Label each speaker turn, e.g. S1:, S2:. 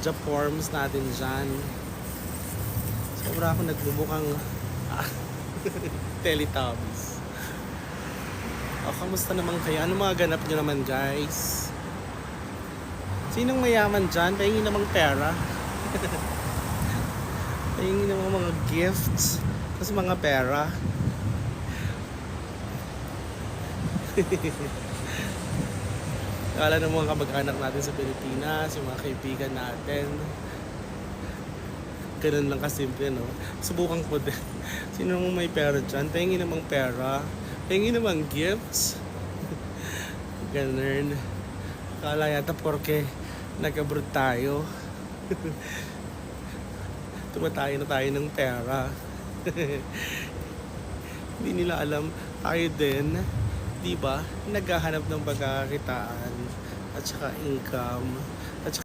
S1: job forms natin dyan. Sobra ako nagbubukang Teletubbies. Kamusta naman kayo? Ano mga ganap nyo naman, guys? Sinong mayaman dyan? Pahingi namang pera. Pahingi namang mga gifts. Tapos mga pera. Kala ng mga kamag-anak natin sa Pilipinas, yung mga kaibigan natin. Ganun lang kasimple, no? Subukan ko din. Sino namang may pera dyan? Pahingi namang pera. Pahingi namang gifts. Ganun. Kala yata porke nag-abroad tayo. Tumatayo na tayo ng pera. Hindi nila alam, tayo din, di ba, naghahanap ng pagkakitaan at saka income at saka